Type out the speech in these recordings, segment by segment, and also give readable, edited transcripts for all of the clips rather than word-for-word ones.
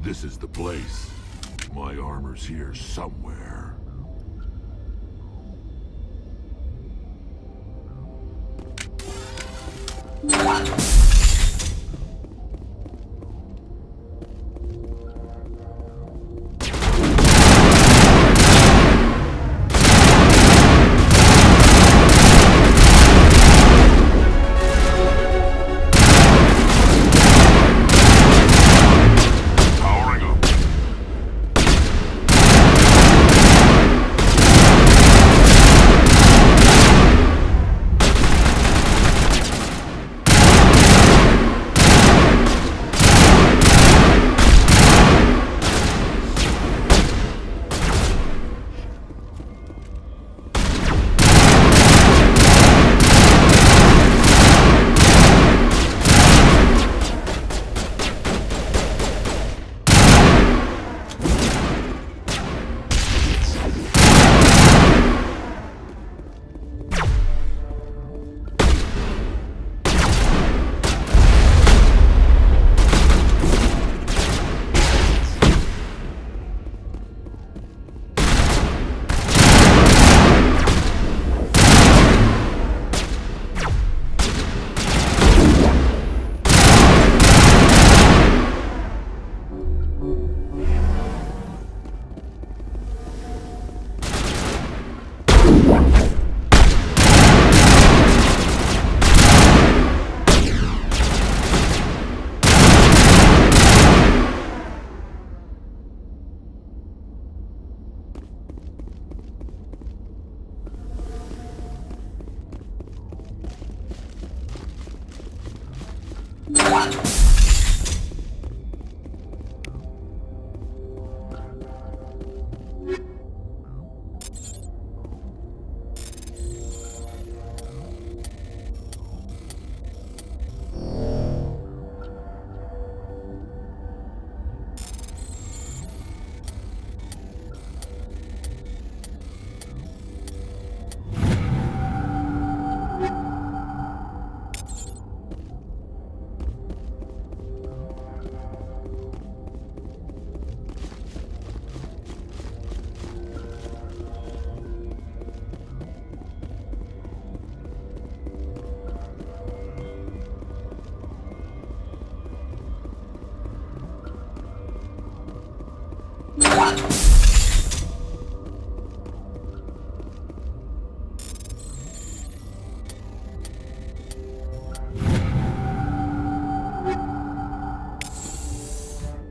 This is the place. My armor's here somewhere.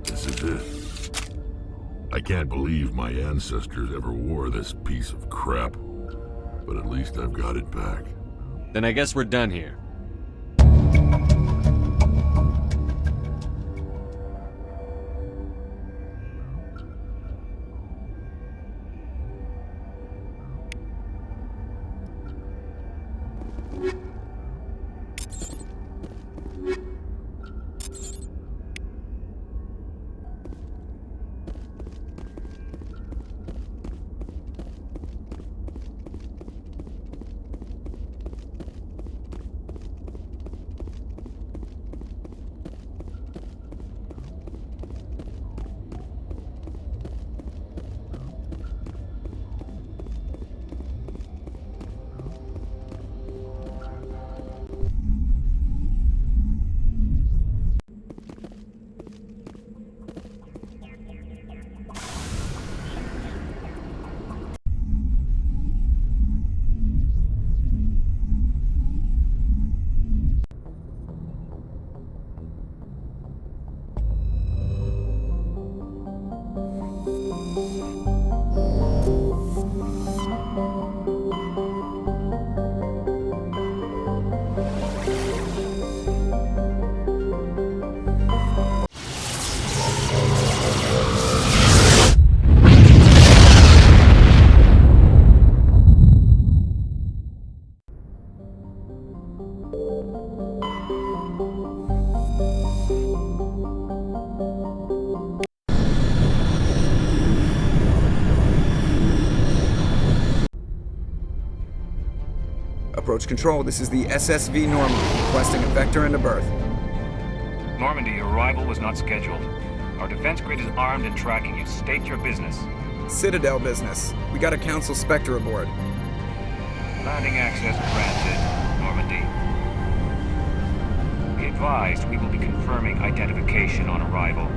This is it. I can't believe my ancestors ever wore this piece of crap, but at least I've got it back. Then I guess we're done here. Approach control, this is the SSV Normandy, requesting a vector and a berth. Normandy, your arrival was not scheduled. Our defense grid is armed and tracking you. State your business. Citadel business. We got a Council Spectre aboard. Landing access granted, Normandy. Be advised, we will be confirming identification on arrival.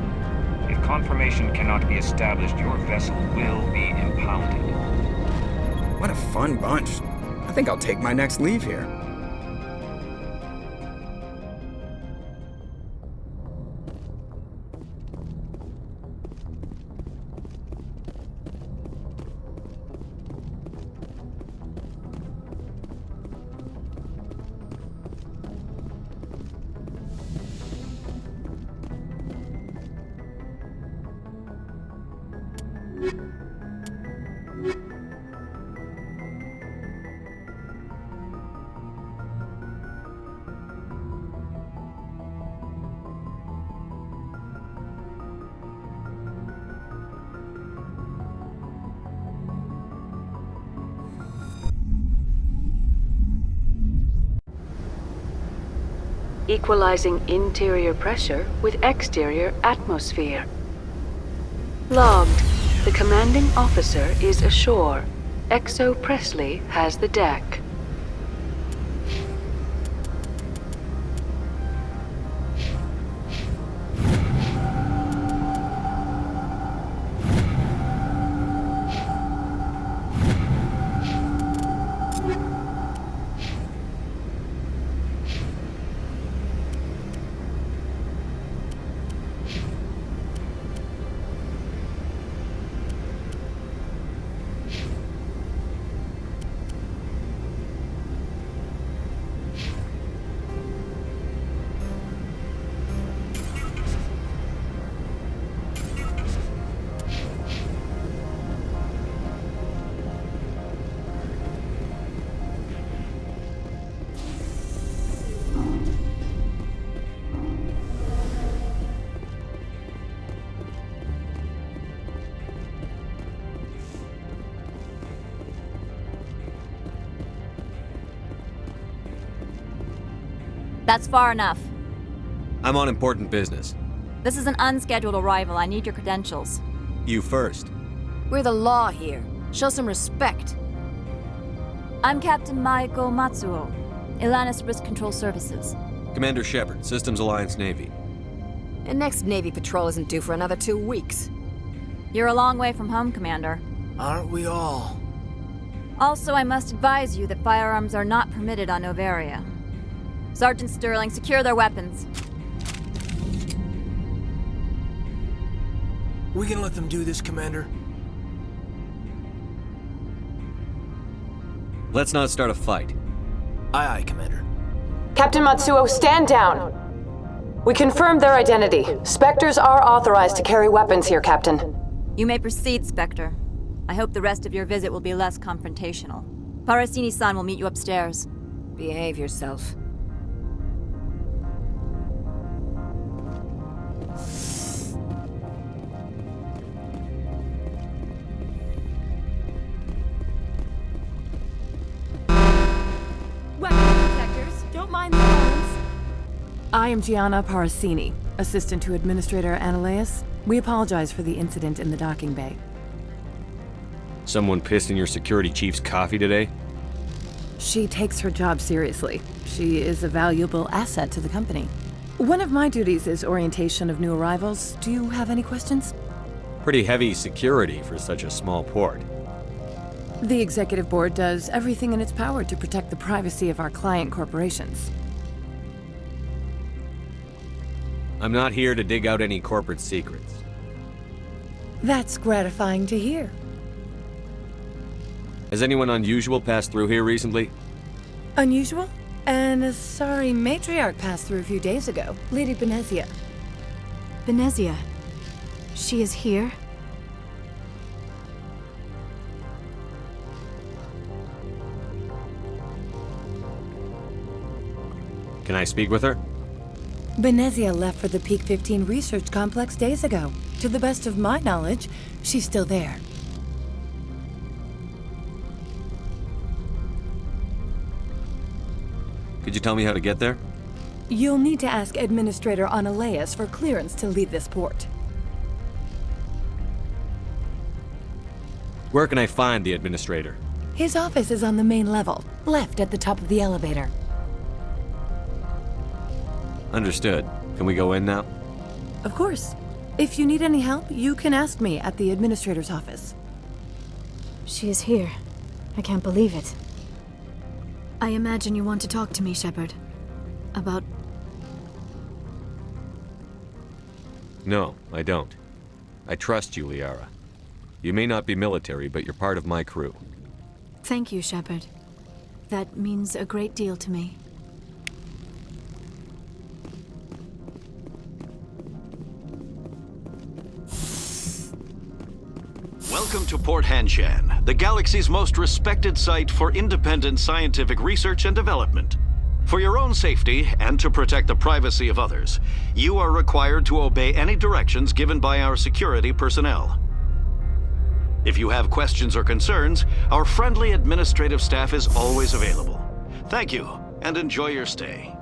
If confirmation cannot be established, your vessel will be impounded. What a fun bunch. I think I'll take my next leave here. Equalizing interior pressure with exterior atmosphere. Logged. The commanding officer is ashore. Exo Presley has the deck. That's far enough. I'm on important business. This is an unscheduled arrival. I need your credentials. You first. We're the law here. Show some respect. I'm Captain Maiko Matsuo, Ilanis Risk Control Services. Commander Shepard, Systems Alliance Navy. And next Navy patrol isn't due for another 2 weeks. You're a long way from home, Commander. Aren't we all? Also, I must advise you that firearms are not permitted on Noveria. Sergeant Sterling, secure their weapons. We can let them do this, Commander. Let's not start a fight. Aye, aye, Commander. Captain Matsuo, stand down. We confirmed their identity. Spectres are authorized to carry weapons here, Captain. You may proceed, Spectre. I hope the rest of your visit will be less confrontational. Parasini-san will meet you upstairs. Behave yourself. I am Gianna Parasini, assistant to Administrator Ananias. We apologize for the incident in the docking bay. Someone pissed in your security chief's coffee today? She takes her job seriously. She is a valuable asset to the company. One of my duties is orientation of new arrivals. Do you have any questions? Pretty heavy security for such a small port. The Executive Board does everything in its power to protect the privacy of our client corporations. I'm not here to dig out any corporate secrets. That's gratifying to hear. Has anyone unusual passed through here recently? Unusual? And a sorry matriarch passed through a few days ago. Lady Benezia. Benezia. She is here? Can I speak with her? Benezia left for the Peak 15 research complex days ago. To the best of my knowledge, she's still there. Could you tell me how to get there? You'll need to ask Administrator Ananias for clearance to leave this port. Where can I find the administrator? His office is on the main level, left at the top of the elevator. Understood. Can we go in now? Of course. If you need any help, you can ask me at the administrator's office. She is here. I can't believe it. I imagine you want to talk to me, Shepard. About... No, I don't. I trust you, Liara. You may not be military, but you're part of my crew. Thank you, Shepard. That means a great deal to me. Welcome to Port Hanshan, the galaxy's most respected site for independent scientific research and development. For your own safety, and to protect the privacy of others, you are required to obey any directions given by our security personnel. If you have questions or concerns, our friendly administrative staff is always available. Thank you, and enjoy your stay.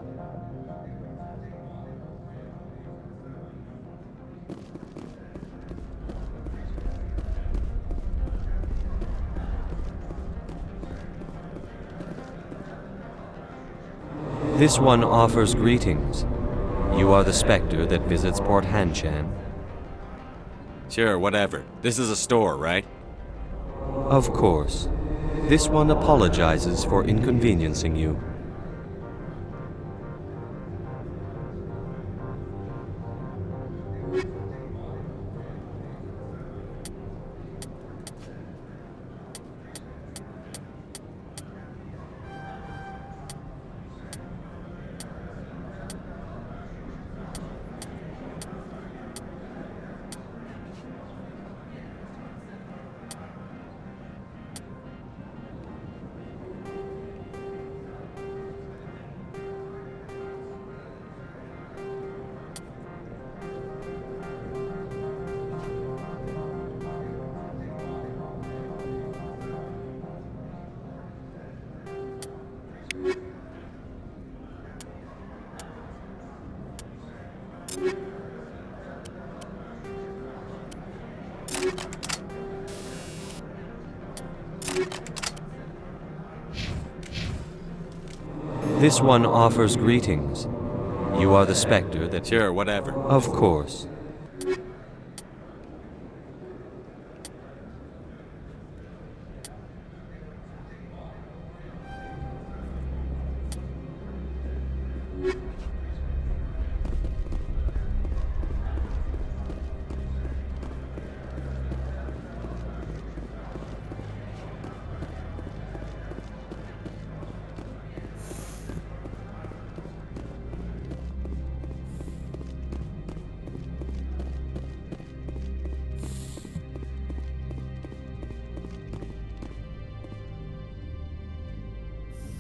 This one offers greetings. You are the Spectre that visits Port Hanshan? Sure, whatever. This is a store, right? Of course. This one apologizes for inconveniencing you. This one offers greetings. You are the Spectre that... Sure, whatever. Of course.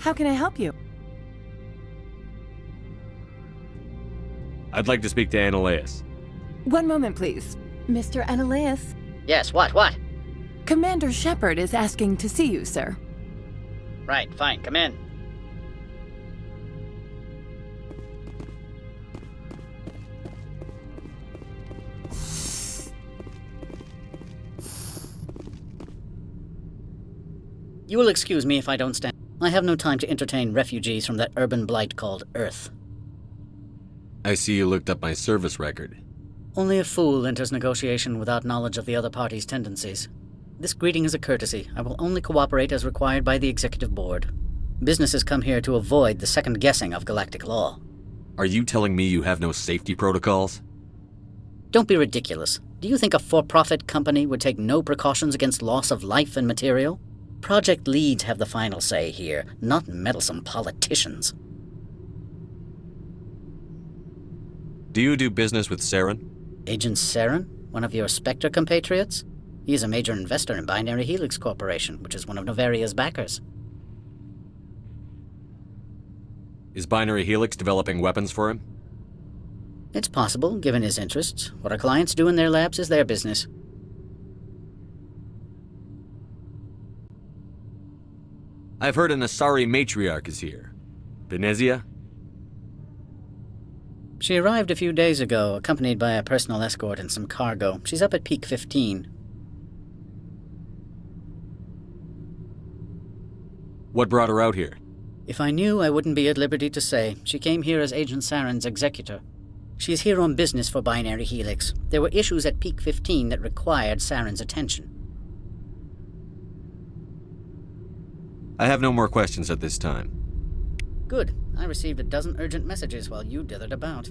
How can I help you? I'd like to speak to Annaleus. One moment, please. Mr. Annaleus? Yes, what? Commander Shepard is asking to see you, sir. Right, fine, come in. You will excuse me if I don't stand. I have no time to entertain refugees from that urban blight called Earth. I see you looked up my service record. Only a fool enters negotiation without knowledge of the other party's tendencies. This greeting is a courtesy. I will only cooperate as required by the Executive Board. Businesses come here to avoid the second guessing of galactic law. Are you telling me you have no safety protocols? Don't be ridiculous. Do you think a for-profit company would take no precautions against loss of life and material? Project leads have the final say here, not meddlesome politicians. Do you do business with Saren? Agent Saren? One of your Spectre compatriots? He is a major investor in Binary Helix Corporation, which is one of Noveria's backers. Is Binary Helix developing weapons for him? It's possible, given his interests. What our clients do in their labs is their business. I've heard an Asari Matriarch is here. Benezia? She arrived a few days ago, accompanied by a personal escort and some cargo. She's up at Peak 15. What brought her out here? If I knew, I wouldn't be at liberty to say. She came here as Agent Saren's executor. She's here on business for Binary Helix. There were issues at Peak 15 that required Saren's attention. I have no more questions at this time. Good. I received a dozen urgent messages while you dithered about.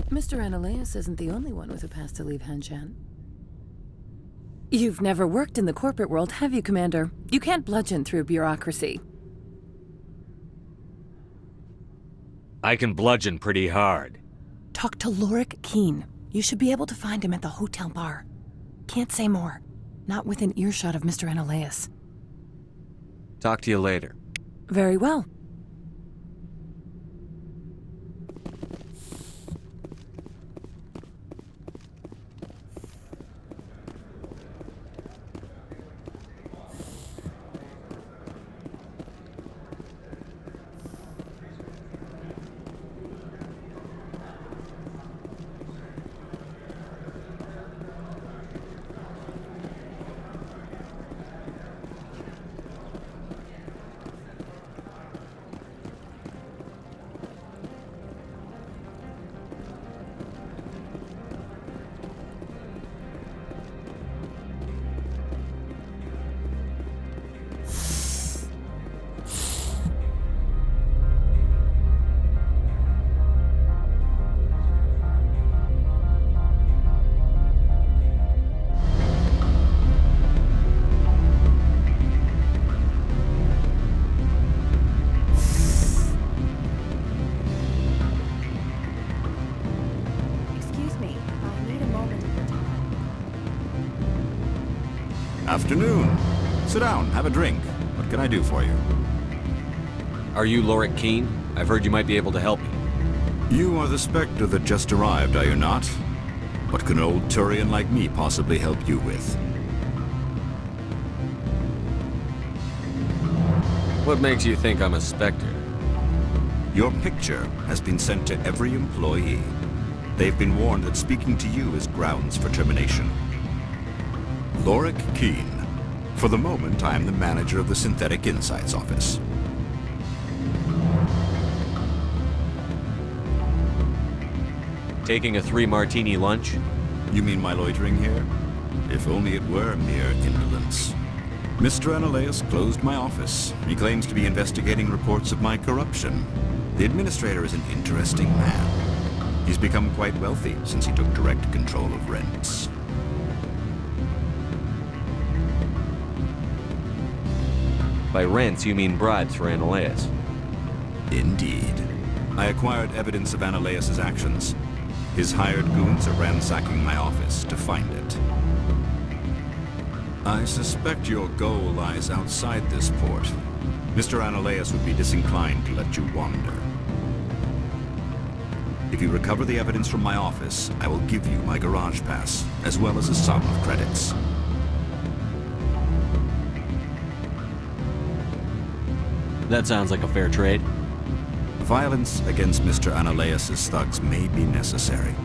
Mr. Ananias isn't the only one with a pass to leave Hanshan. You've never worked in the corporate world, have you, Commander? You can't bludgeon through bureaucracy. I can bludgeon pretty hard. Talk to Lorik Keen. You should be able to find him at the hotel bar. Can't say more. Not within earshot of Mr. Ananias. Talk to you later. Very well. Afternoon. Sit down, have a drink. What can I do for you? Are you Lorik Keen? I've heard you might be able to help me. You are the Spectre that just arrived, are you not? What can an old Turian like me possibly help you with? What makes you think I'm a Spectre? Your picture has been sent to every employee. They've been warned that speaking to you is grounds for termination. Lorik Keen. For the moment, I am the manager of the Synthetic Insights Office. Taking a 3-martini lunch? You mean my loitering here? If only it were mere indolence. Mr. Ananias closed my office. He claims to be investigating reports of my corruption. The administrator is an interesting man. He's become quite wealthy since he took direct control of rents. By rents, you mean bribes for Ananias? Indeed. I acquired evidence of Ananias' actions. His hired goons are ransacking my office to find it. I suspect your goal lies outside this port. Mr. Ananias would be disinclined to let you wander. If you recover the evidence from my office, I will give you my garage pass, as well as a sum of credits. That sounds like a fair trade. Violence against Mr. Ananias' thugs may be necessary.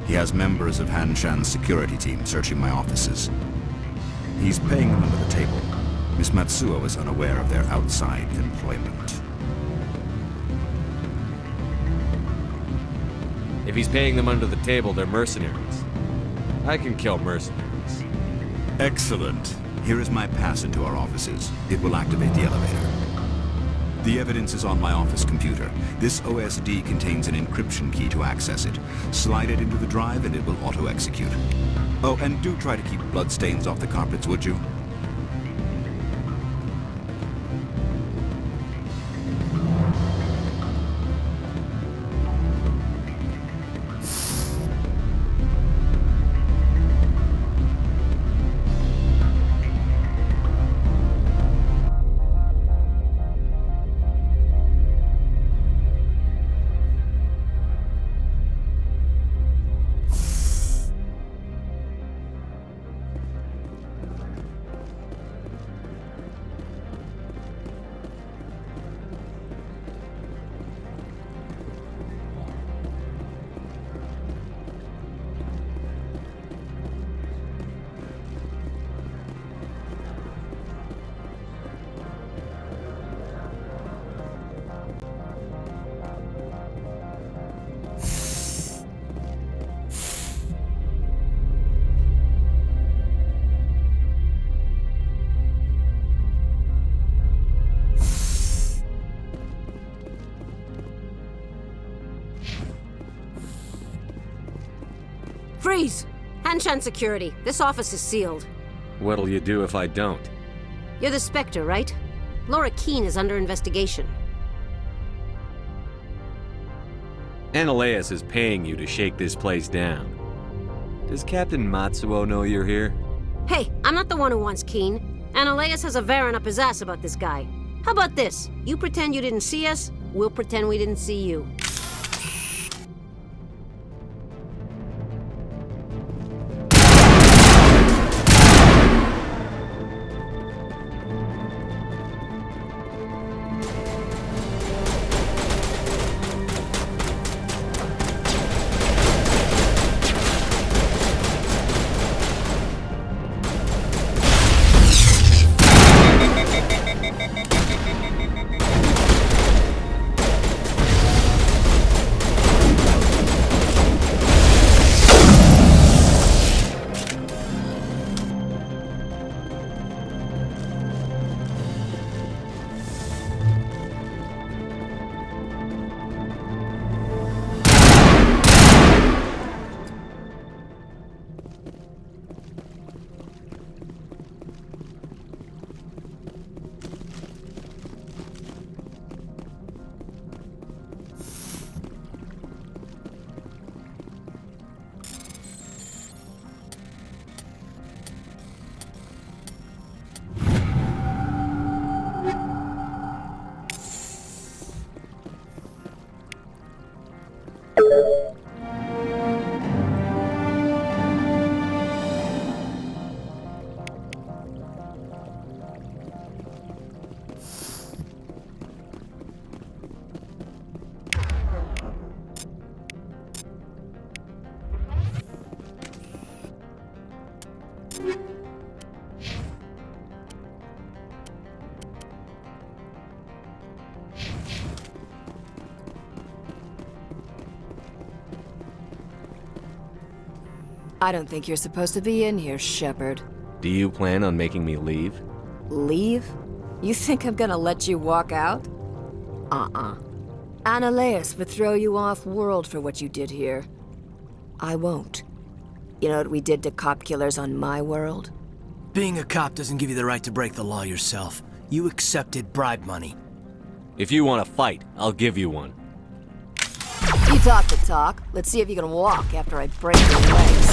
He has members of Hanshan's security team searching my offices. He's paying them under the table. Miss Matsuo is unaware of their outside employment. If he's paying them under the table, they're mercenaries. I can kill mercenaries. Excellent. Here is my pass into our offices. It will activate the elevator. The evidence is on my office computer. This OSD contains an encryption key to access it. Slide it into the drive and it will auto-execute. Oh, and do try to keep bloodstains off the carpets, would you? Freeze! Hanshan security. This office is sealed. What'll you do if I don't? You're the Spectre, right? Laura Keene is under investigation. Ananias is paying you to shake this place down. Does Captain Matsuo know you're here? Hey, I'm not the one who wants Keene. Ananias has a Varen up his ass about this guy. How about this? You pretend you didn't see us, we'll pretend we didn't see you. I don't think you're supposed to be in here, Shepard. Do you plan on making me leave? Leave? You think I'm gonna let you walk out? Ananias would throw you off-world for what you did here. I won't. You know what we did to cop killers on my world? Being a cop doesn't give you the right to break the law yourself. You accepted bribe money. If you want to fight, I'll give you one. You talk the talk. Let's see if you can walk after I break your legs.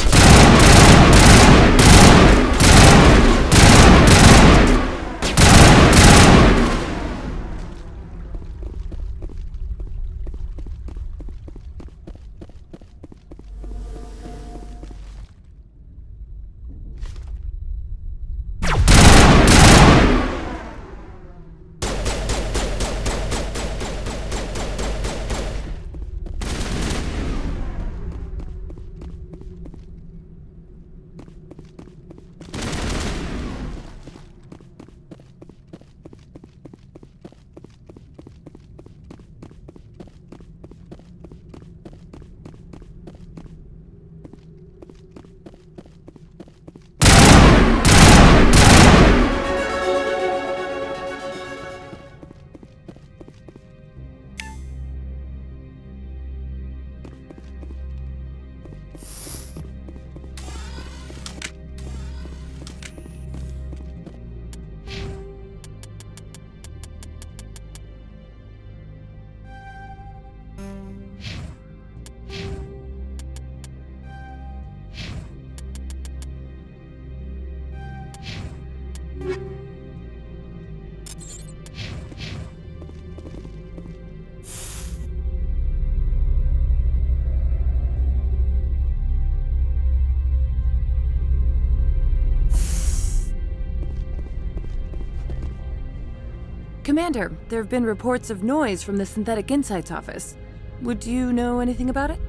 Commander, there have been reports of noise from the Synthetic Insights office. Would you know anything about it?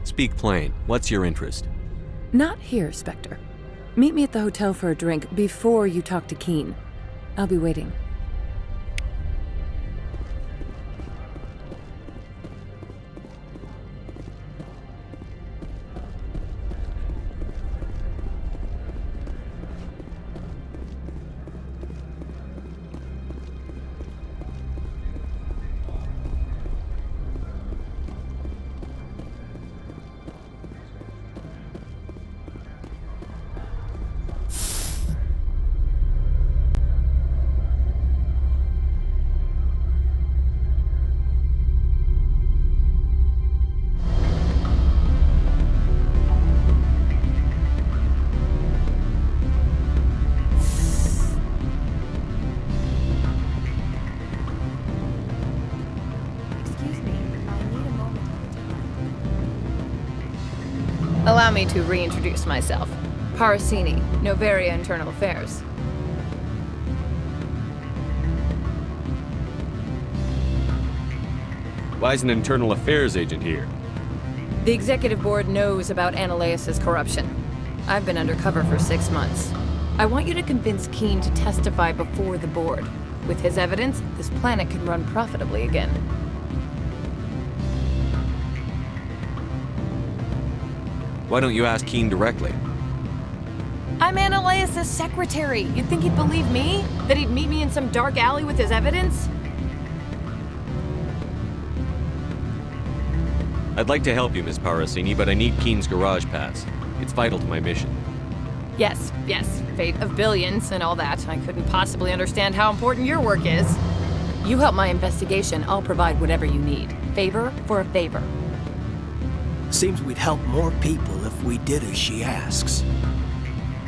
Speak plain. What's your interest? Not here, Spectre. Meet me at the hotel for a drink before you talk to Keene. I'll be waiting. Allow me to reintroduce myself. Parasini, Noveria Internal Affairs. Why is an internal affairs agent here? The executive board knows about Ananias' corruption. I've been undercover for 6 months. I want you to convince Keen to testify before the board. With his evidence, this planet can run profitably again. Why don't you ask Keen directly? I'm Ananias' secretary. You'd think he'd believe me? That he'd meet me in some dark alley with his evidence? I'd like to help you, Miss Parasini, but I need Keen's garage pass. It's vital to my mission. Yes, fate of billions and all that. I couldn't possibly understand how important your work is. You help my investigation, I'll provide whatever you need. Favor for a favor. Seems we'd help more people if we did as she asks.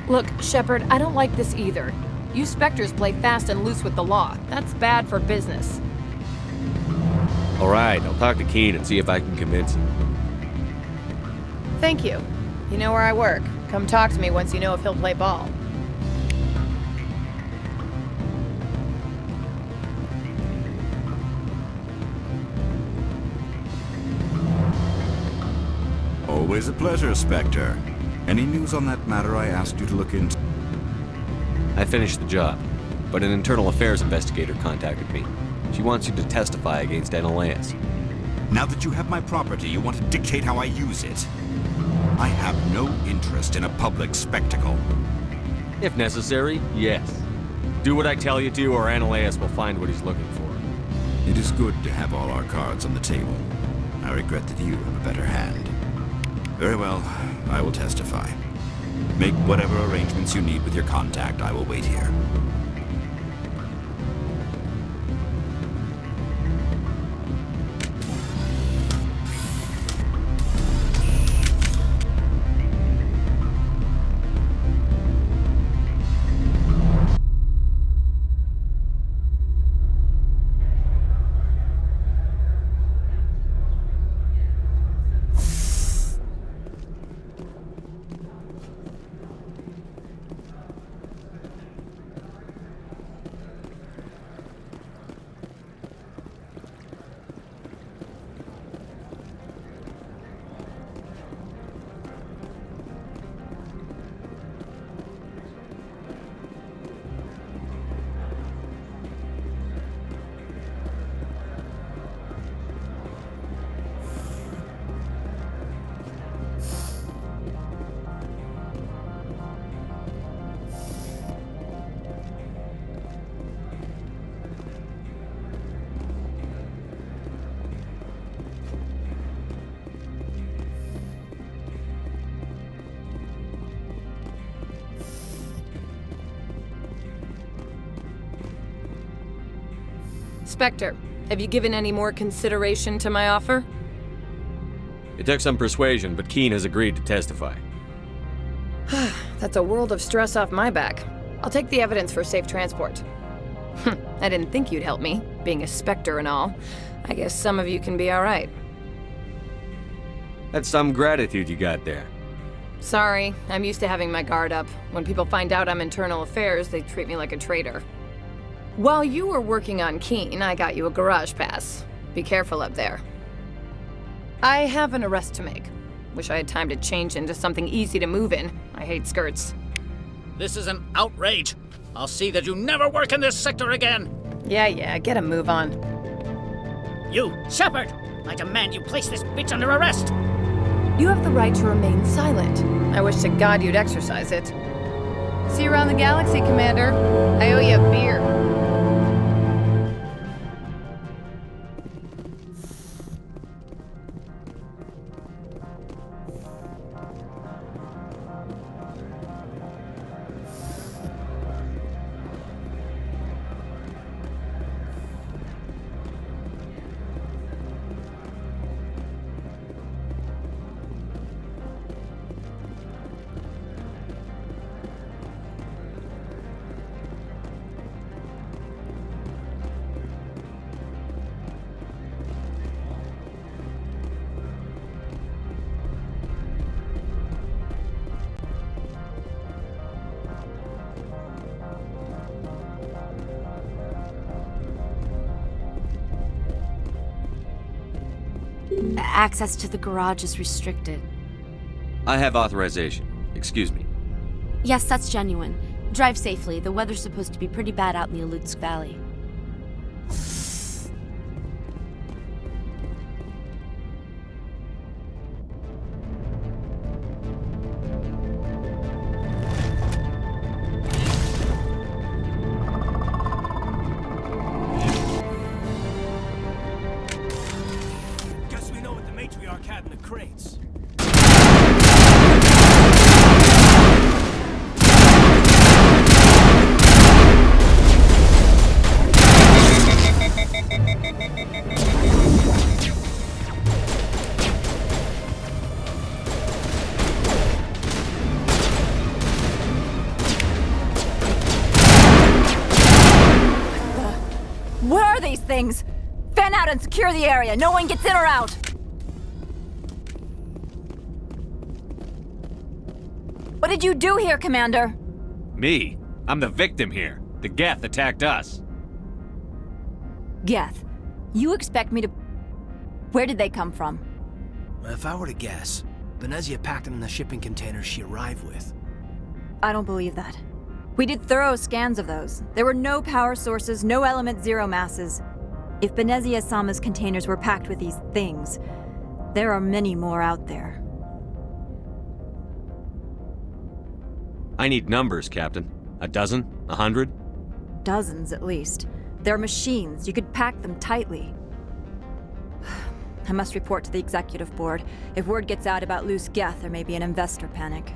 Look, Shepard, I don't like this either. You Spectres play fast and loose with the law. That's bad for business. All right, I'll talk to Keen and see if I can convince him. Thank you. You know where I work. Come talk to me once you know if he'll play ball. Always a pleasure, Spectre. Any news on that matter I asked you to look into? I finished the job, but an internal affairs investigator contacted me. She wants you to testify against Ananias. Now that you have my property, you want to dictate how I use it. I have no interest in a public spectacle. If necessary, yes. Do what I tell you to, or Ananias will find what he's looking for. It is good to have all our cards on the table. I regret that you have a better hand. Very well, I will testify. Make whatever arrangements you need with your contact. I will wait here. Spectre, have you given any more consideration to my offer? It took some persuasion, but Keen has agreed to testify. That's a world of stress off my back. I'll take the evidence for safe transport. I didn't think you'd help me, being a Spectre and all. I guess some of you can be alright. That's some gratitude you got there. Sorry, I'm used to having my guard up. When people find out I'm internal affairs, they treat me like a traitor. While you were working on Keen, I got you a garage pass. Be careful up there. I have an arrest to make. Wish I had time to change into something easy to move in. I hate skirts. This is an outrage. I'll see that you never work in this sector again. Yeah, get a move on. You, Shepard! I demand you place this bitch under arrest! You have the right to remain silent. I wish to God you'd exercise it. See you around the galaxy, Commander. I owe you a beer. Access to the garage is restricted. I have authorization. Excuse me. Yes, that's genuine. Drive safely. The weather's supposed to be pretty bad out in the Alutsk Valley. Guess we know what the Matriarch had in the crates. What are these things? Fan out and secure the area. No one gets in or out. What did you do here, Commander? Me? I'm the victim here. The Geth attacked us. Geth, you expect me to... Where did they come from? If I were to guess, Benezia packed them in the shipping containers she arrived with. I don't believe that. We did thorough scans of those. There were no power sources, no element zero masses. If Benezia-sama's containers were packed with these things, there are many more out there. I need numbers, Captain. A dozen? 100? Dozens, at least. They're machines. You could pack them tightly. I must report to the executive board. If word gets out about loose Geth, there may be an investor panic.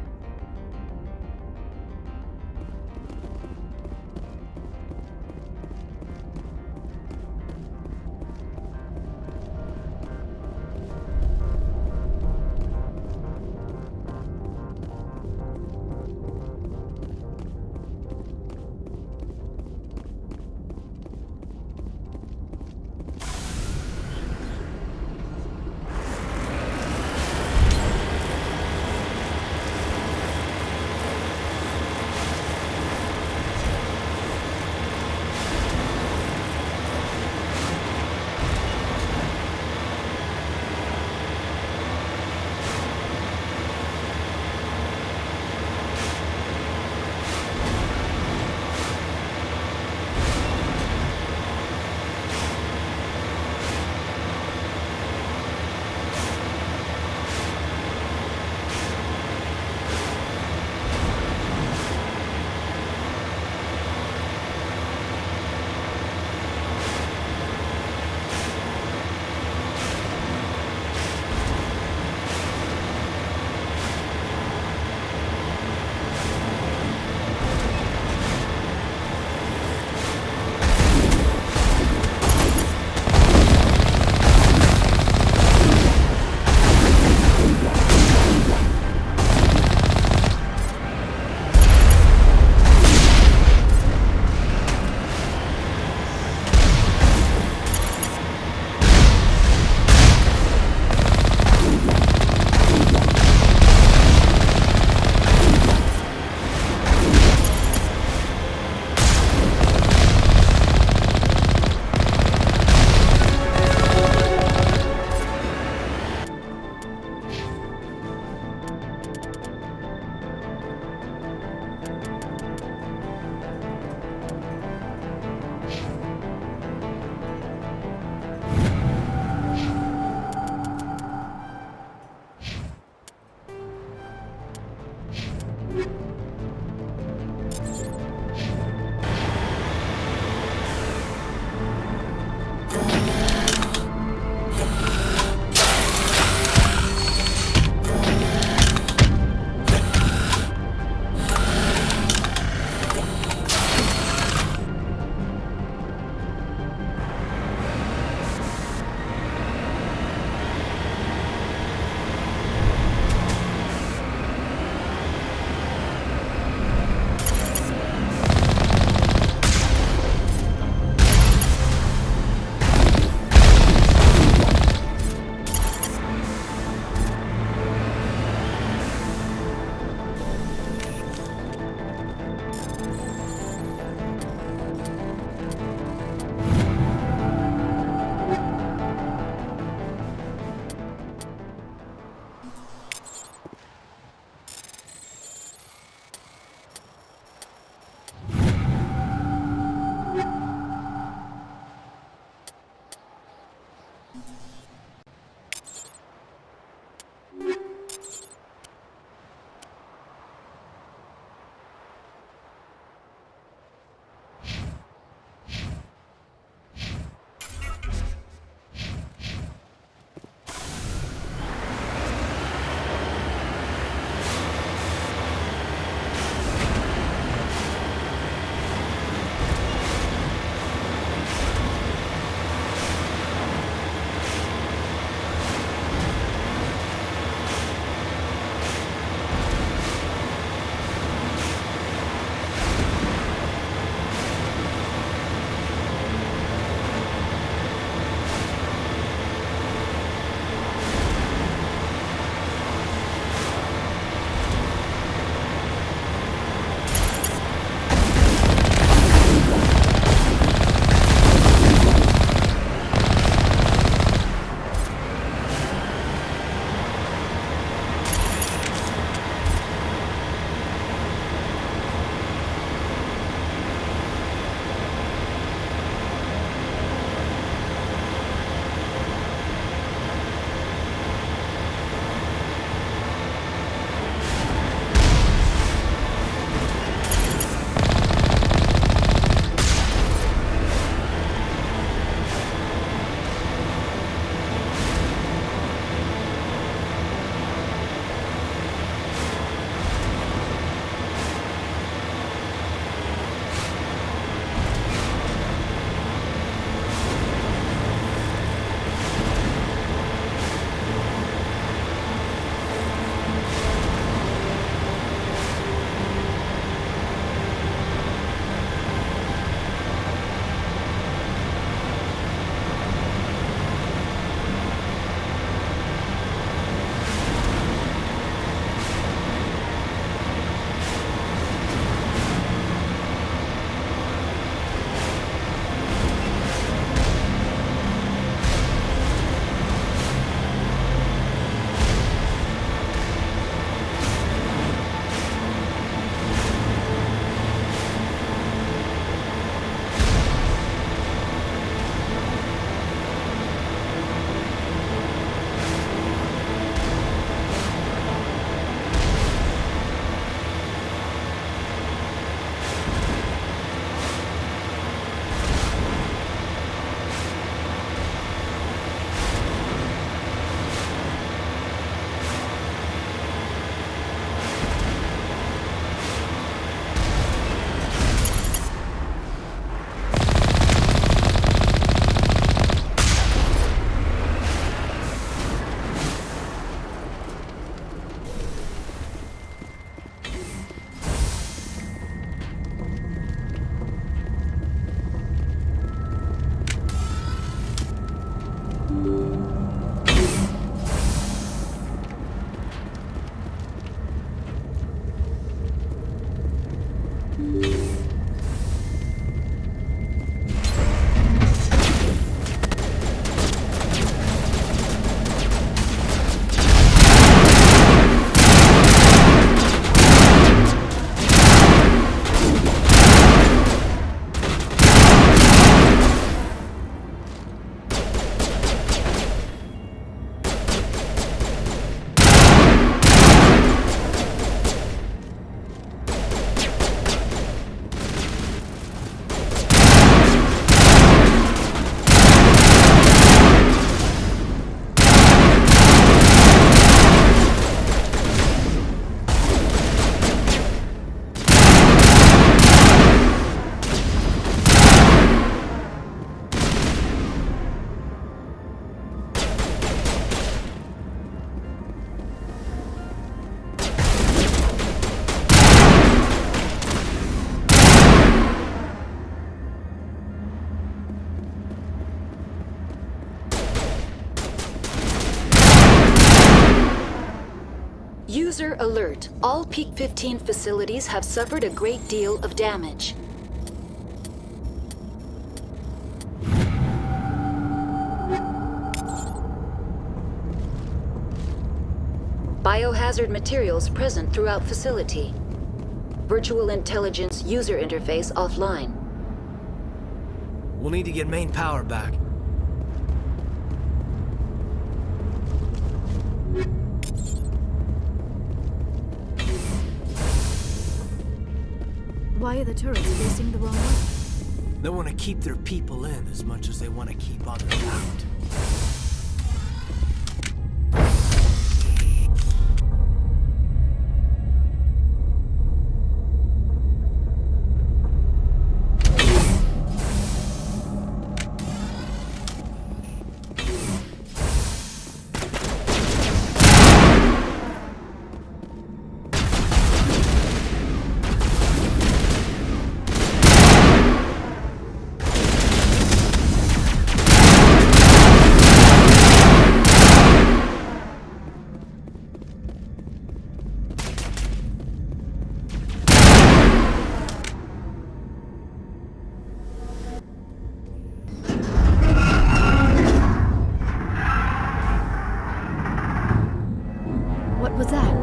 User alert. All Peak 15 facilities have suffered a great deal of damage. Biohazard materials present throughout facility. Virtual intelligence user interface offline. We'll need to get main power back. Why are the turrets facing the wrong way? They want to keep their people in as much as they want to keep others out. What was that?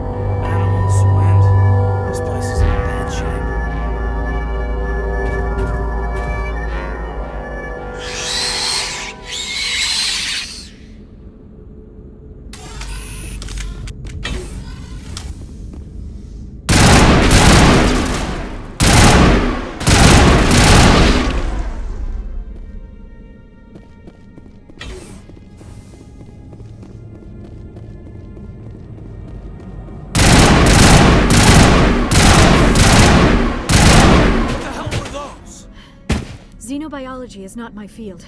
Animals, wind. This place is in bad shape. Xenobiology is not my field.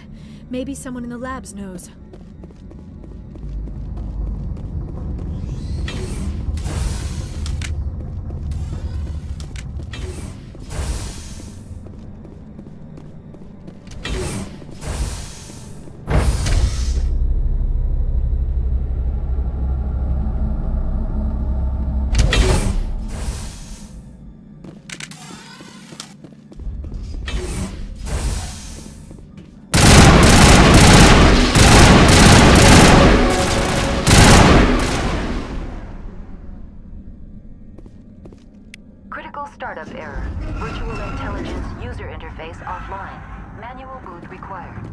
Maybe someone in the labs knows. Critical startup error. Virtual intelligence user interface offline. Manual boot required.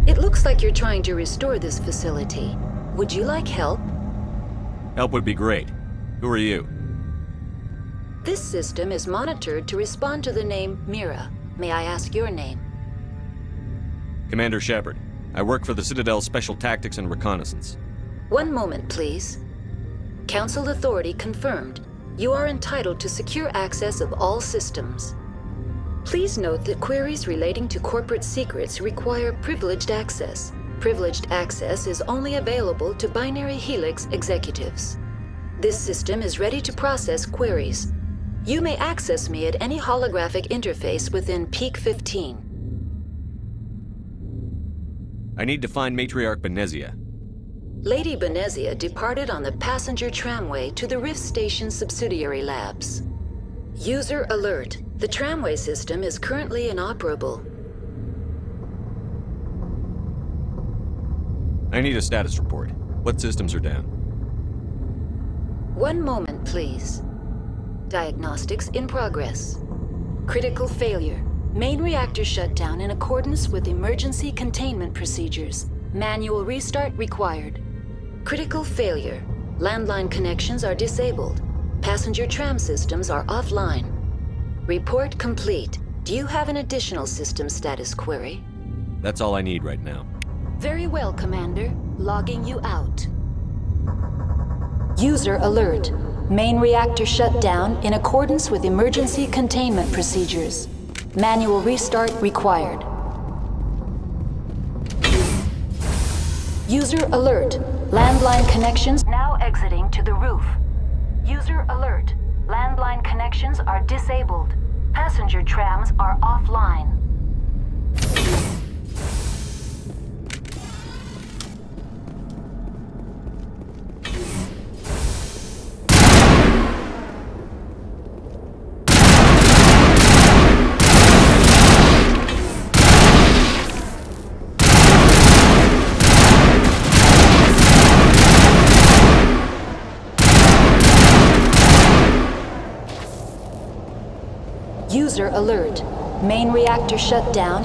It looks like you're trying to restore this facility. Would you like help? Help would be great. Who are you? This system is monitored to respond to the name Mira. May I ask your name? Commander Shepard. I work for the Citadel's Special Tactics and Reconnaissance. One moment, please. Council authority confirmed. You are entitled to secure access of all systems. Please note that queries relating to corporate secrets require privileged access. Privileged access is only available to Binary Helix executives. This system is ready to process queries. You may access me at any holographic interface within Peak 15. I need to find Matriarch Benezia. Lady Benezia departed on the passenger tramway to the Rift Station subsidiary labs. User alert. The tramway system is currently inoperable. I need a status report. What systems are down? One moment, please. Diagnostics in progress. Critical failure. Main reactor shut down in accordance with emergency containment procedures. Manual restart required. Critical failure. Landline connections are disabled. Passenger tram systems are offline. Report complete. Do you have an additional system status query? That's all I need right now. Very well, Commander. Logging you out. User alert. Main reactor shut down in accordance with emergency containment procedures. Manual restart required. User alert. Landline connections now exiting to the roof. User alert. Landline connections are disabled. Passenger trams are offline. User alert. Main reactor shut down.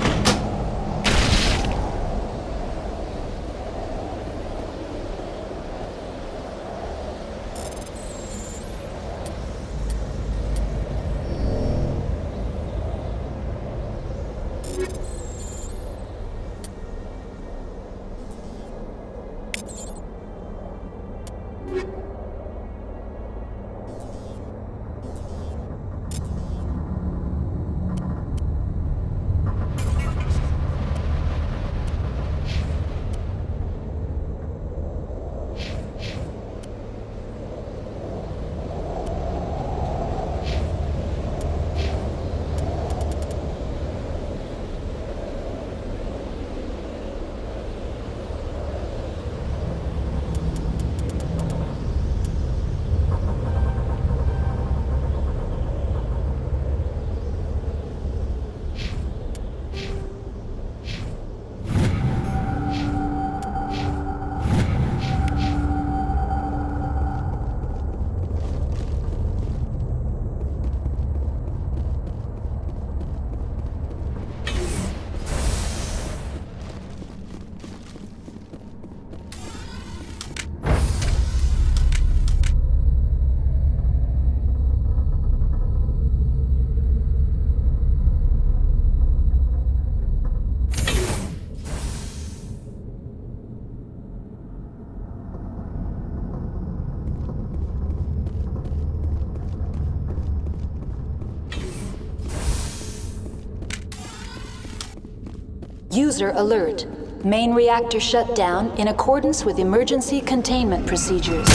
User alert. Main reactor shut down in accordance with emergency containment procedures.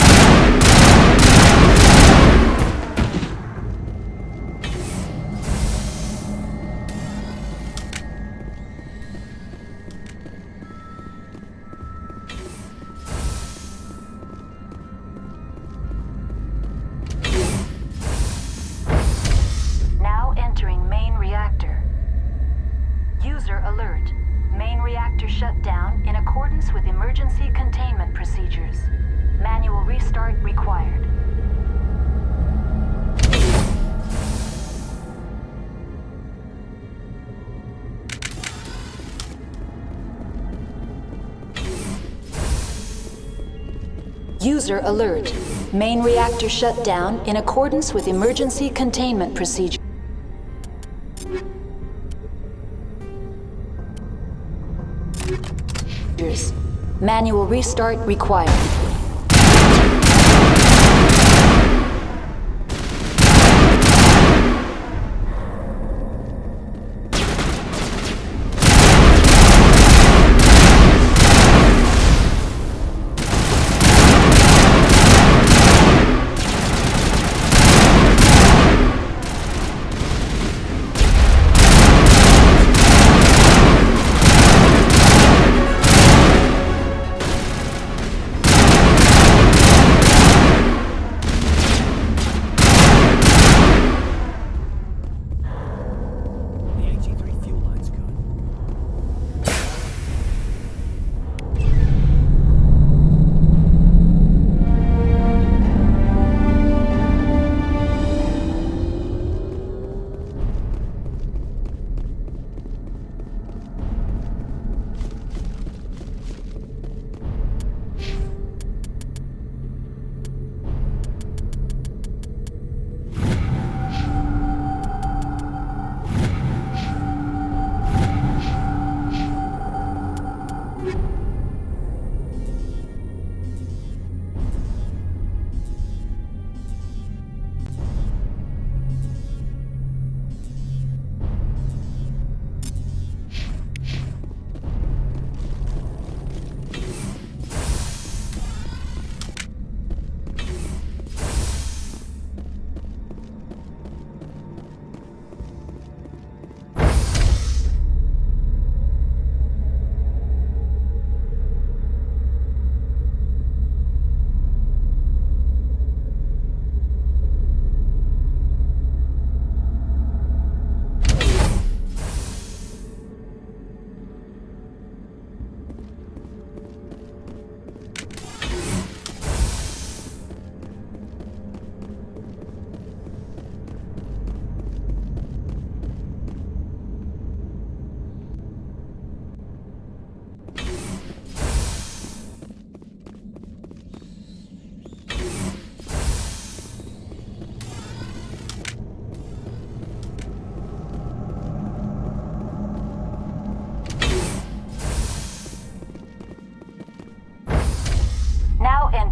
Now entering main reactor. User alert. Main reactor shut down in accordance with emergency containment procedures. Manual restart required. User alert. Main reactor shut down in accordance with emergency containment procedures. Manual restart required.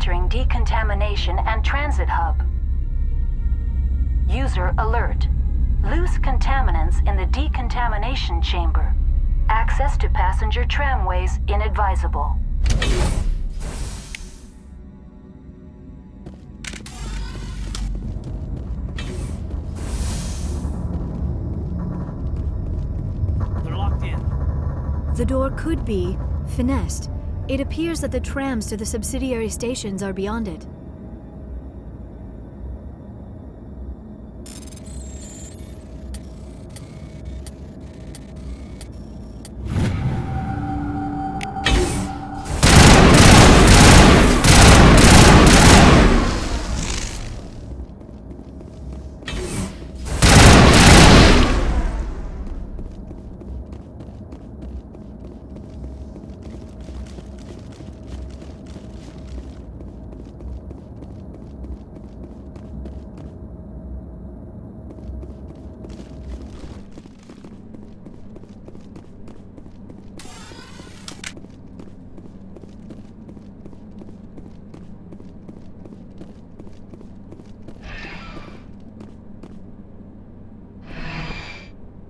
entering decontamination and transit hub. User alert. Loose contaminants in the decontamination chamber. Access to passenger tramways inadvisable. They're locked in. The door could be finessed. It appears that the trams to the subsidiary stations are beyond it.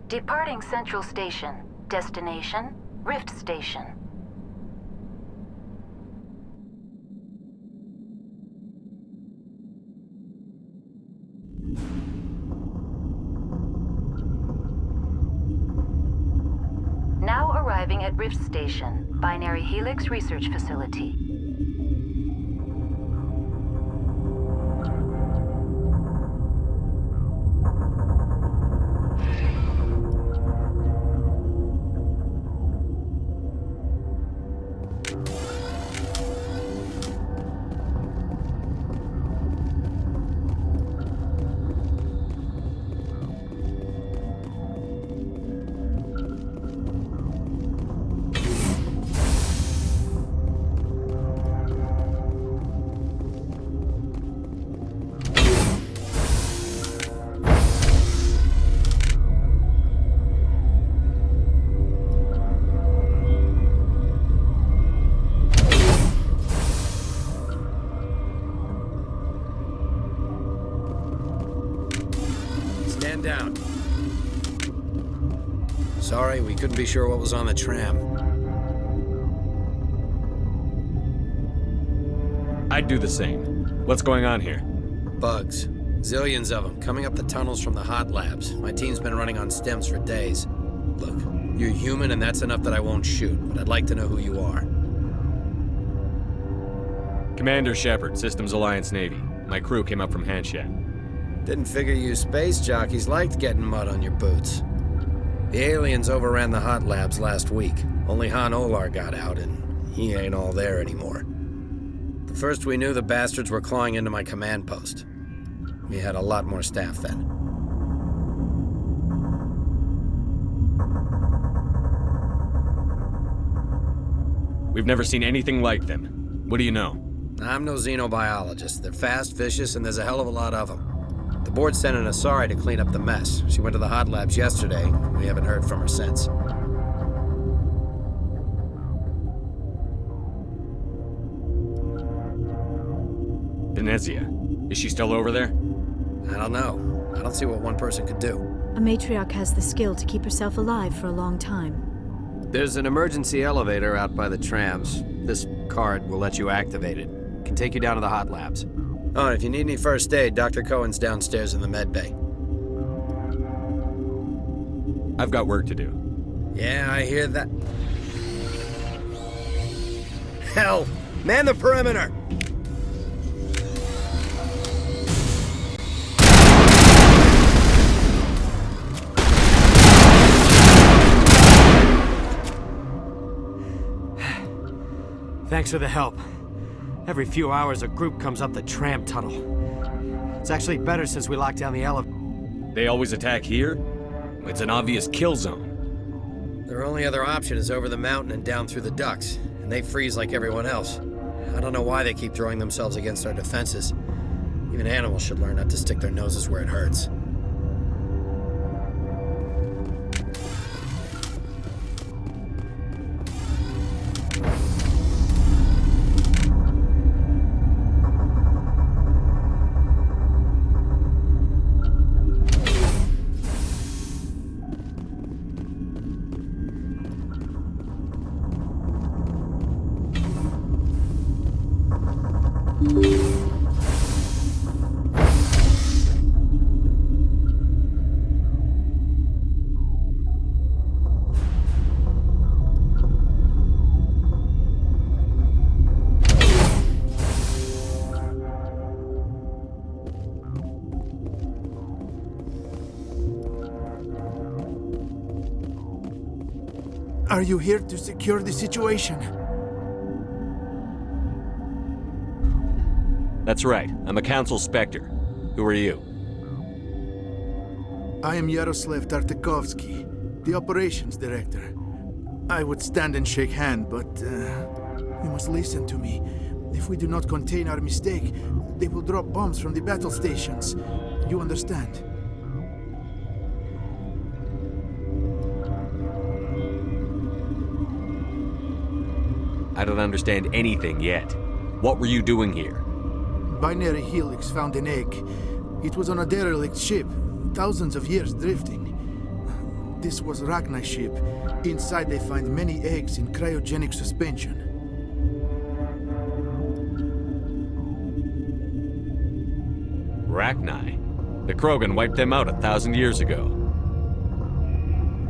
Departing Central Station. Destination, Rift Station. Now arriving at Rift Station, Binary Helix Research Facility. Down. Sorry, we couldn't be sure what was on the tram. I'd do the same. What's going on here? Bugs. Zillions of them, coming up the tunnels from the hot labs. My team's been running on stems for days. Look, you're human and that's enough that I won't shoot, but I'd like to know who you are. Commander Shepard, Systems Alliance Navy. My crew came up from Hanshan. Didn't figure you space jockeys liked getting mud on your boots. The aliens overran the hot labs last week. Only Han Olar got out, and he ain't all there anymore. The first we knew, the bastards were clawing into my command post. We had a lot more staff then. We've never seen anything like them. What do you know? I'm no xenobiologist. They're fast, vicious, and there's a hell of a lot of them. The board sent an Asari to clean up the mess. She went to the hot labs yesterday. We haven't heard from her since. Benezia. Is she still over there? I don't know. I don't see what one person could do. A matriarch has the skill to keep herself alive for a long time. There's an emergency elevator out by the trams. This card will let you activate it. Can take you down to the hot labs. Oh, and if you need any first aid, Dr. Cohen's downstairs in the med bay. I've got work to do. Yeah, I hear that. Hell! Man the perimeter! Thanks for the help. Every few hours, a group comes up the tram tunnel. It's actually better since we locked down the elevator. They always attack here? It's an obvious kill zone. Their only other option is over the mountain and down through the ducts, and they freeze like everyone else. I don't know why they keep throwing themselves against our defenses. Even animals should learn not to stick their noses where it hurts. Are you here to secure the situation? That's right. I'm a Council Spectre. Who are you? I am Yaroslav Tartakovsky, the Operations Director. I would stand and shake hand, but you must listen to me. If we do not contain our mistake, they will drop bombs from the battle stations. You understand? I don't understand anything yet. What were you doing here? Binary Helix found an egg. It was on a derelict ship, thousands of years drifting. This was Rachni's ship. Inside they find many eggs in cryogenic suspension. Rachni? The Krogan wiped them out 1,000 years ago.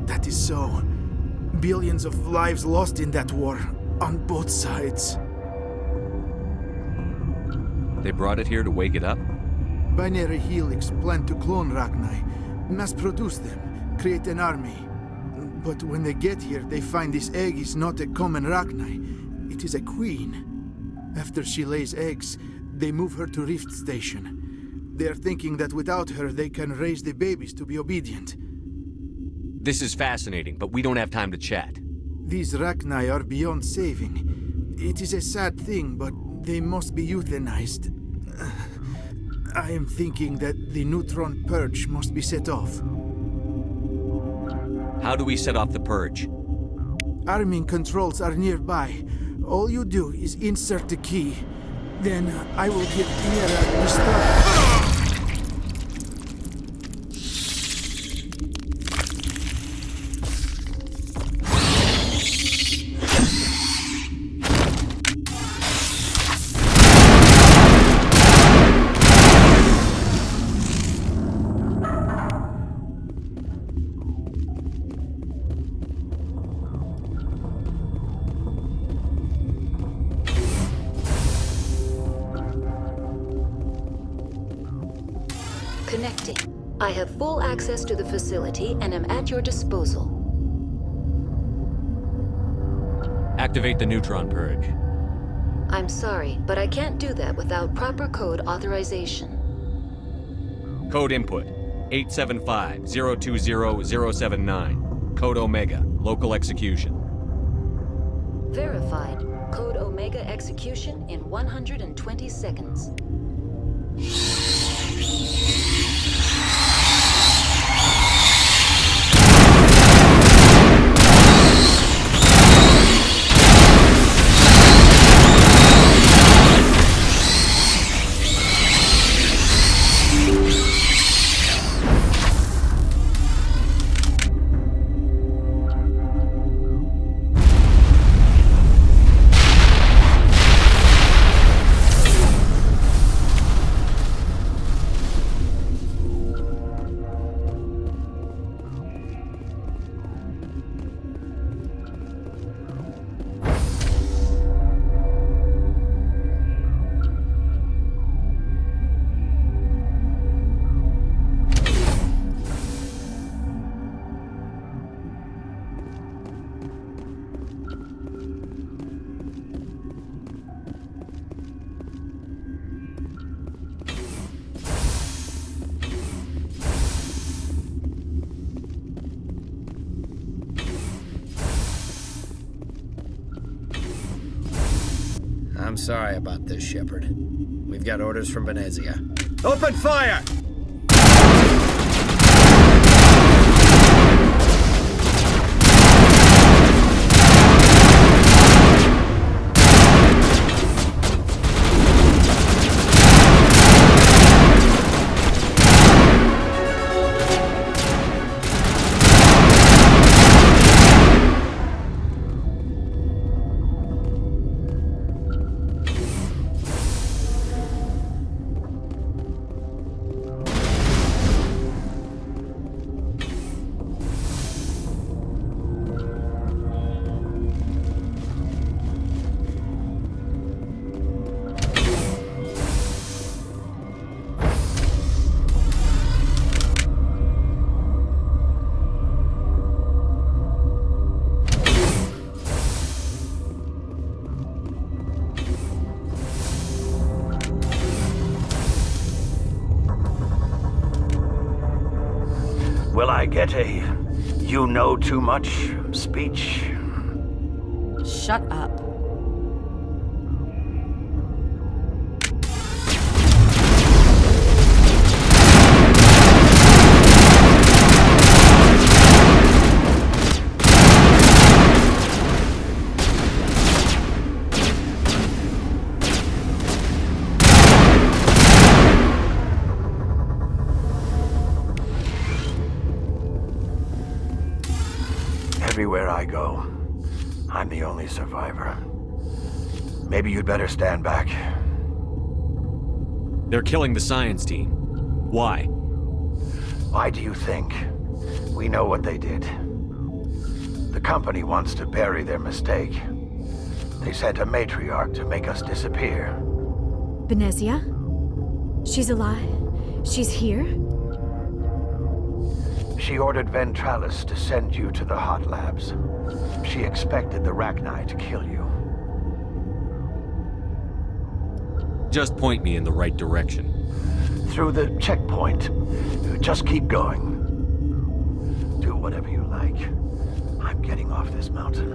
That is so. Billions of lives lost in that war, on both sides. They brought it here to wake it up? Binary Helix planned to clone Rachni, mass-produce them, create an army. But when they get here, they find this egg is not a common Rachni. It is a queen. After she lays eggs, they move her to Rift Station. They are thinking that without her, they can raise the babies to be obedient. This is fascinating, but we don't have time to chat. These Rachni are beyond saving. It is a sad thing, but they must be euthanized. I am thinking that the neutron purge must be set off. How do we set off the purge? Arming controls are nearby. All you do is insert the key. Then I will give Liara the start. Connecting. I have full access to the facility and am at your disposal. Activate the neutron purge. I'm sorry, but I can't do that without proper code authorization. Code input 875-020-079. Code Omega. Local execution. Verified. Code Omega execution in 120 seconds. I'm sorry about this, Shepard. We've got orders from Benezia. Open fire! Will I get a you know too much speech? Shut up. Everywhere I go, I'm the only survivor. Maybe you'd better stand back. They're killing the science team. Why? Why do you think? We know what they did. The company wants to bury their mistake. They sent a matriarch to make us disappear. Benezia? She's alive? She's here? She ordered Ventralis to send you to the hot labs. She expected the Rachni to kill you. Just point me in the right direction. Through the checkpoint. Just keep going. Do whatever you like. I'm getting off this mountain.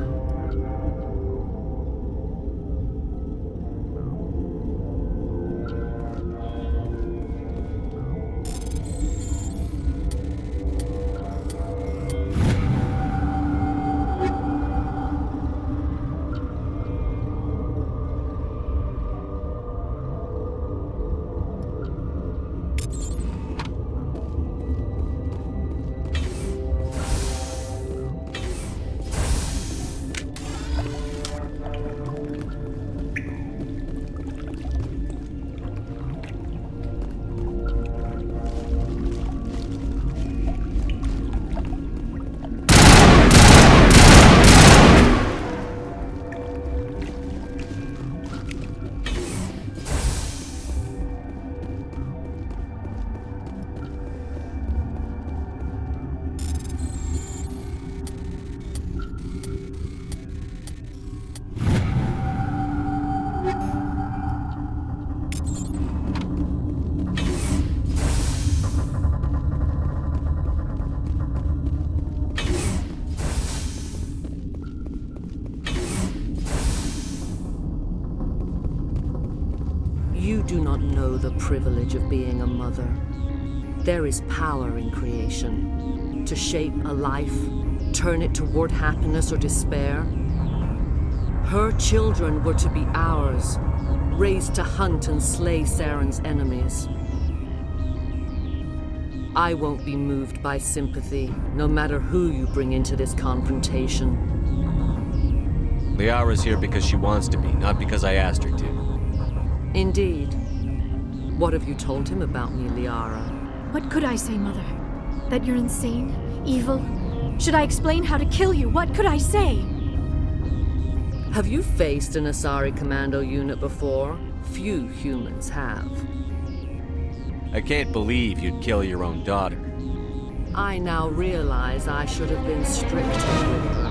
You do not know the privilege of being a mother. There is power in creation. To shape a life, turn it toward happiness or despair. Her children were to be ours, raised to hunt and slay Saren's enemies. I won't be moved by sympathy, no matter who you bring into this confrontation. Liara's here because she wants to be, not because I asked her to. Indeed. What have you told him about me, Liara? What could I say, Mother? That you're insane? Evil? Should I explain how to kill you? What could I say? Have you faced an Asari commando unit before? Few humans have. I can't believe you'd kill your own daughter. I now realize I should have been stricter with her.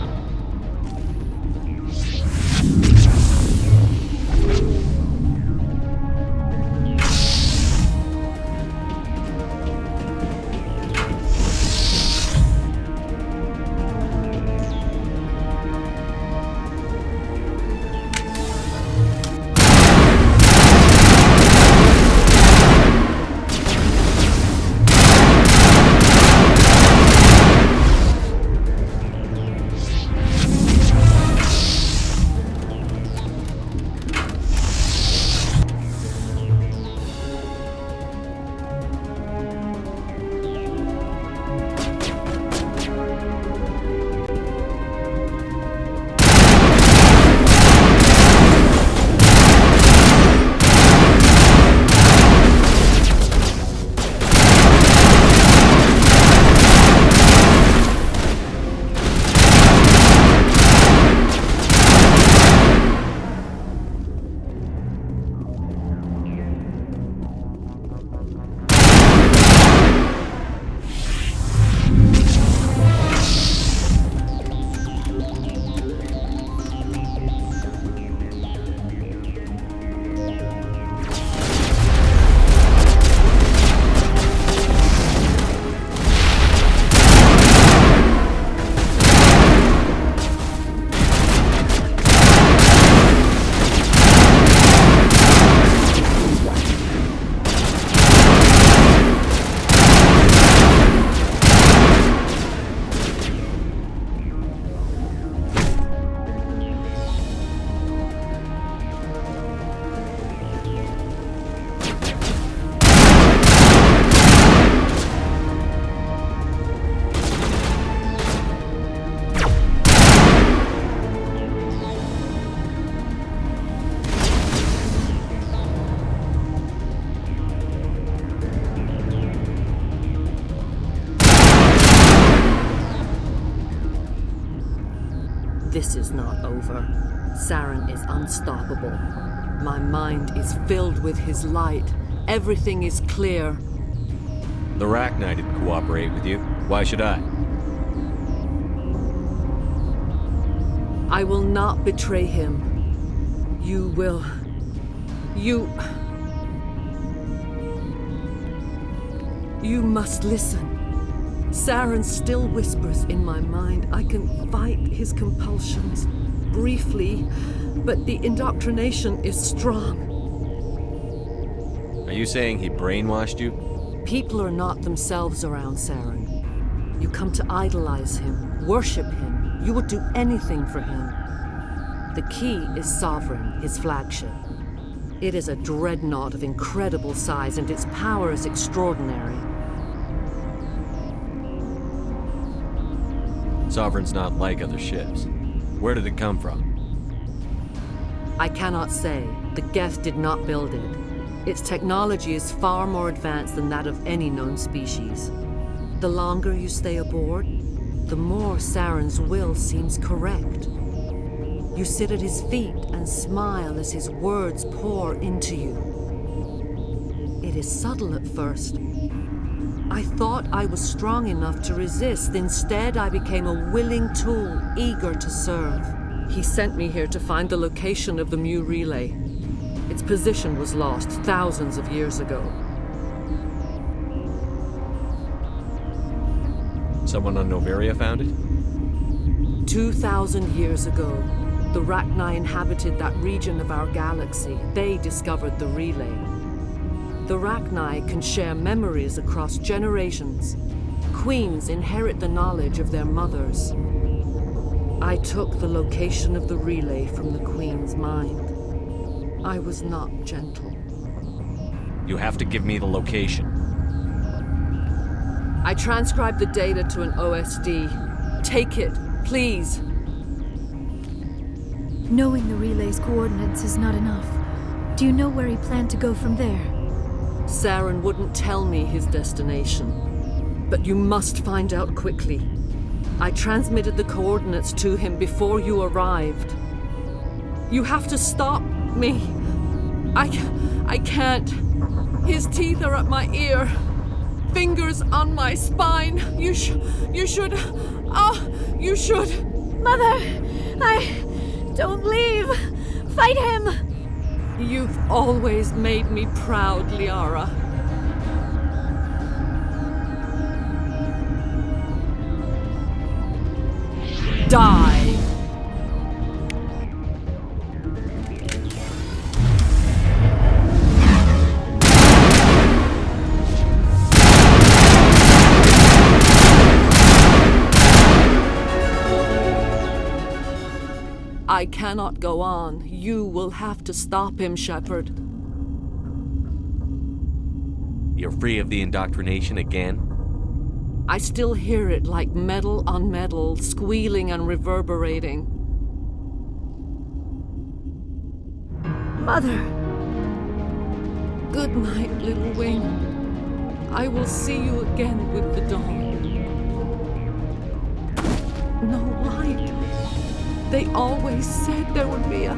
This is not over. Saren is unstoppable. My mind is filled with his light. Everything is clear. The Rachni didn't cooperate with you. Why should I? I will not betray him. You will... You must listen. Saren still whispers in my mind. I can fight his compulsions, briefly, but the indoctrination is strong. Are you saying he brainwashed you? People are not themselves around Saren. You come to idolize him, worship him. You would do anything for him. The key is Sovereign, his flagship. It is a dreadnought of incredible size, and its power is extraordinary. Sovereign's not like other ships. Where did it come from? I cannot say. The Geth did not build it. Its technology is far more advanced than that of any known species. The longer you stay aboard, the more Saren's will seems correct. You sit at his feet and smile as his words pour into you. It is subtle at first. I thought I was strong enough to resist. Instead, I became a willing tool, eager to serve. He sent me here to find the location of the Mu relay. Its position was lost thousands of years ago. Someone on Noveria found it? 2,000 years ago, the Rachni inhabited that region of our galaxy. They discovered the relay. The Rachni can share memories across generations. Queens inherit the knowledge of their mothers. I took the location of the relay from the Queen's mind. I was not gentle. You have to give me the location. I transcribed the data to an OSD. Take it, please. Knowing the relay's coordinates is not enough. Do you know where he planned to go from there? Saren wouldn't tell me his destination. But you must find out quickly. I transmitted the coordinates to him before you arrived. You have to stop me. I can't. His teeth are at my ear. Fingers on my spine. You should. You should. Mother! Don't leave! Fight him! You've always made me proud, Liara. Die! I cannot go on. You will have to stop him, Shepard. You're free of the indoctrination again? I still hear it like metal on metal, squealing and reverberating. Mother! Good night, little wing. I will see you again with the dawn. No light. They always said there would be a...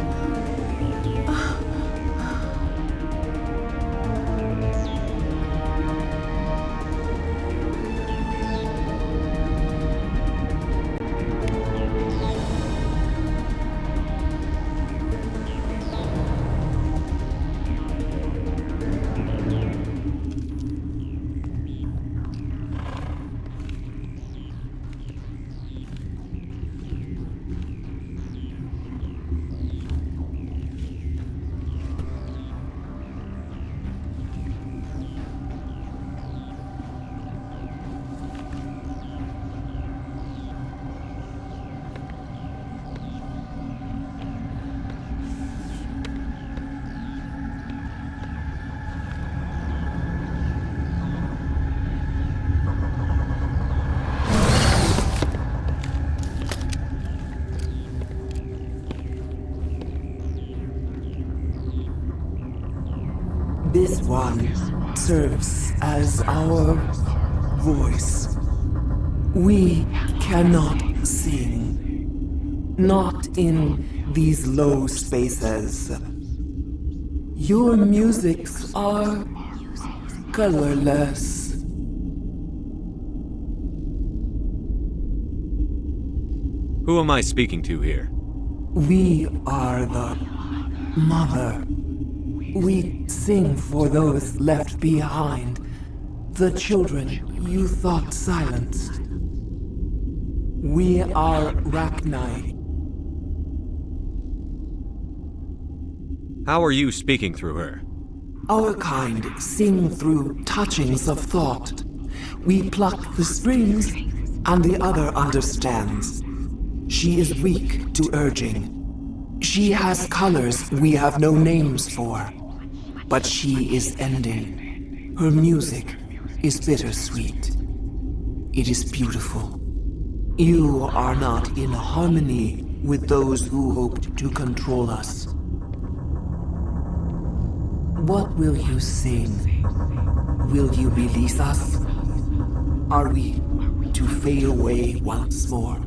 This one serves as our voice. We cannot sing. Not in these low spaces. Your musics are colorless. Who am I speaking to here? We are the Mother. We sing for those left behind, the children you thought silenced. We are Rachni. How are you speaking through her? Our kind sing through touchings of thought. We pluck the strings, and the other understands. She is weak to urging. She has colors we have no names for. But she is ending. Her music is bittersweet. It is beautiful. You are not in harmony with those who hoped to control us. What will you sing? Will you release us? Are we to fade away once more?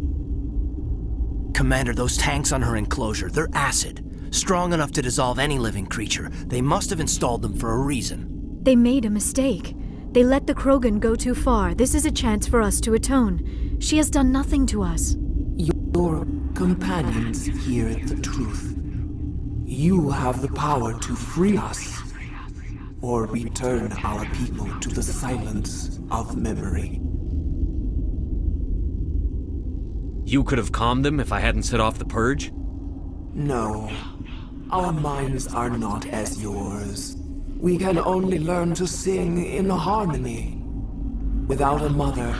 Commander, those tanks on her enclosure, they're acid. Strong enough to dissolve any living creature. They must have installed them for a reason. They made a mistake. They let the Krogan go too far. This is a chance for us to atone. She has done nothing to us. Your companions hear the truth. You have the power to free us, or return our people to the silence of memory. You could have calmed them if I hadn't set off the purge? No. Our minds are not as yours. We can only learn to sing in harmony. Without a mother,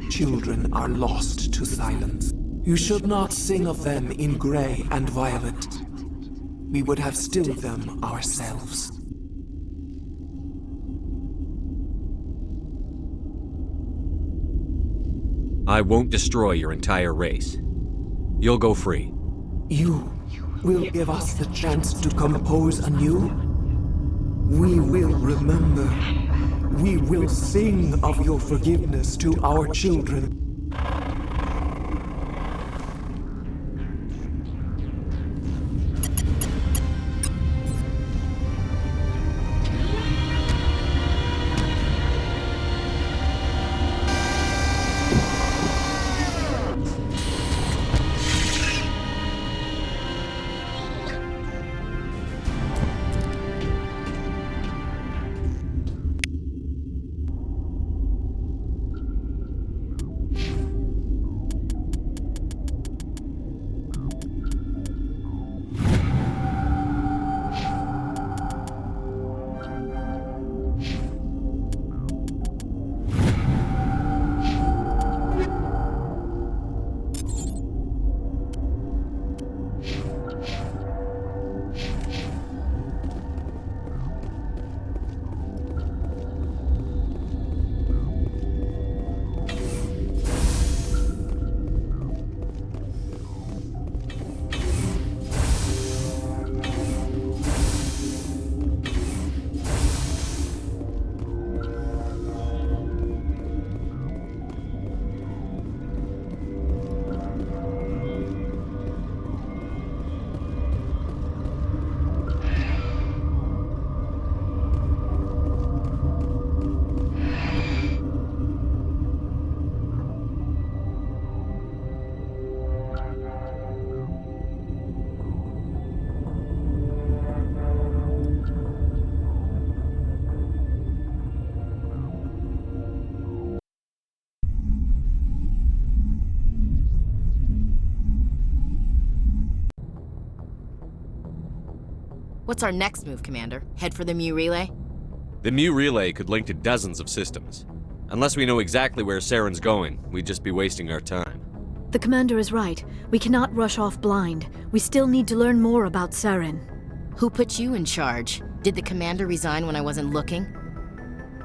children are lost to silence. You should not sing of them in gray and violet. We would have stilled them ourselves. I won't destroy your entire race. You'll go free. You will give us the chance to compose anew? We will remember. We will sing of your forgiveness to our children. What's our next move, Commander? Head for the Mu Relay? The Mu Relay could link to dozens of systems. Unless we know exactly where Saren's going, we'd just be wasting our time. The Commander is right. We cannot rush off blind. We still need to learn more about Saren. Who put you in charge? Did the Commander resign when I wasn't looking?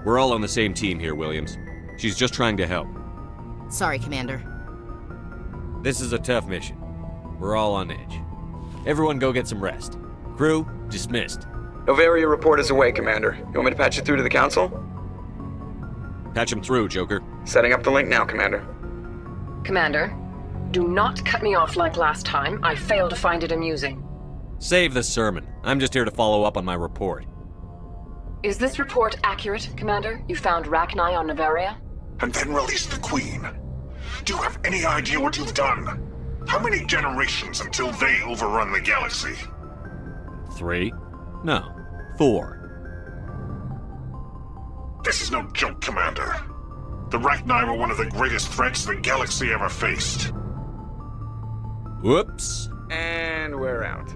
We're all on the same team here, Williams. She's just trying to help. Sorry, Commander. This is a tough mission. We're all on edge. Everyone go get some rest. Crew, dismissed. Noveria report is away, Commander. You want me to patch it through to the Council? Patch him through, Joker. Setting up the link now, Commander. Commander, Do not cut me off like last time. I fail to find it amusing. Save the sermon. I'm just here to follow up on my report. Is this report accurate, Commander? You found Rachni on Noveria? And then released the Queen. Do you have any idea what you've done? How many generations until they overrun the galaxy? 3? No, 4. This is no joke, Commander. The Rachni were one of the greatest threats the galaxy ever faced. Whoops. And we're out.